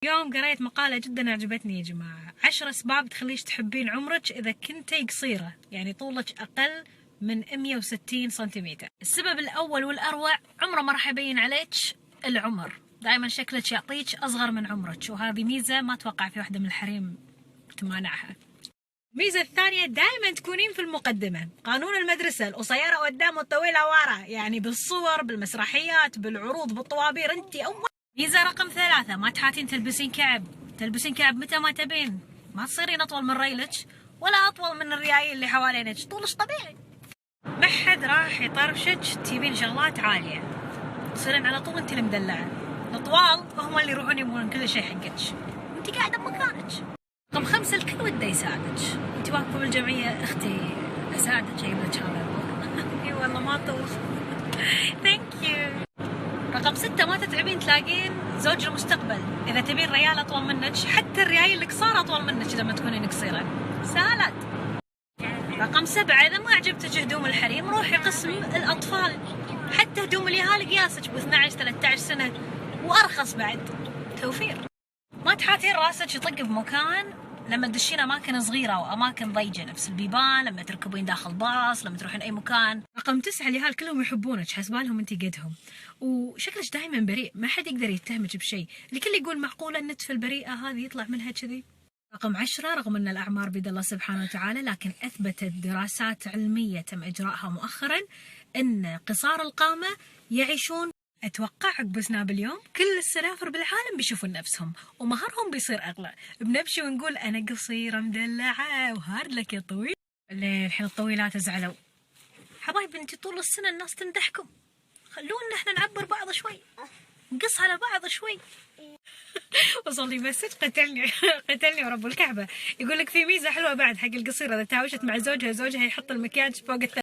يوم قريت مقالة جدا عجبتني يا جماعة، 10 أسباب تخليش تحبين عمرك إذا كنتي قصيرة، يعني طولك أقل من 160 سنتيمتر. السبب الأول والأروع، عمره ما راح يبين عليك العمر، دائما شكلك يعطيك أصغر من عمرك، وهذه ميزة ما أتوقع في واحدة من الحريم تمانعها. الميزة الثانية، دائما تكونين في المقدمة، قانون المدرسة، القصيرة قدام والطويلة ورا، يعني بالصور، بالمسرحيات، بالعروض، بالطوابير، انت أول. ميزة رقم 3، ما تحاتين تلبسين كعب، تلبسين كعب متى ما تبين، ما تصيرين أطول من ريلك ولا أطول من الريايل اللي حوالينك، طولش طبيعي. ما حد راح يطرشك تجيبين شغلات عالية، تصيرين على طول انت المدلعة. الطوال هم اللي يروحون يبون كل شيء حقك وانت قاعدة بمكانك. رقم 5، الكل وده يساعدك، انت واقفة بالجمعية، اختي اساعدك اجيب لك هذا. اي والله ما طوخ. ثانك يو. رقم 6، ما تتعبين تلاقين زوج المستقبل، اذا تبين ريال اطول منك، حتى الريايل القصار اطول منك لما تكونين قصيرة، سهلات. رقم 7، اذا ما عجبتك هدوم الحريم روحي قسم الاطفال، حتى هدوم اليهال قياسك ب 12 13 سنة وارخص بعد، توفير. ما تحاتين راسك يطق بمكان لما تدشين اماكن صغيره واماكن ضيقه، نفس البيبان، لما تركبين داخل باص، لما تروحين اي مكان. رقم 9، اليهال كلهم يحبونك، حسبالهم انت قدهم، وشكلك دائما بريء، ما حد يقدر يتهمك بشيء، الكل يقول معقوله النتفه البريئه هذه يطلع منها كذي. رقم 10، رغم ان الاعمار بيد الله سبحانه وتعالى، لكن اثبتت دراسات علميه تم اجراءها مؤخرا ان قصار القامه يعيشون، اتوقع عقب سناب اليوم كل السنافر بالعالم بيشوفون نفسهم ومهرهم بيصير اغلى، بنمشي ونقول انا قصيره مدلعه وهارد لك يا طويل. الحين الطويلات زعلوا، حبايب انتي طول السنه الناس تمدحكم، خلونا احنا نعبر بعض شوي، نقص على بعض شوي. وصل لي مسج قتلني ورب الكعبه، يقول لك في ميزه حلوه بعد حق القصيره، اذا تهاوشت مع زوجها يحط المكياج فوق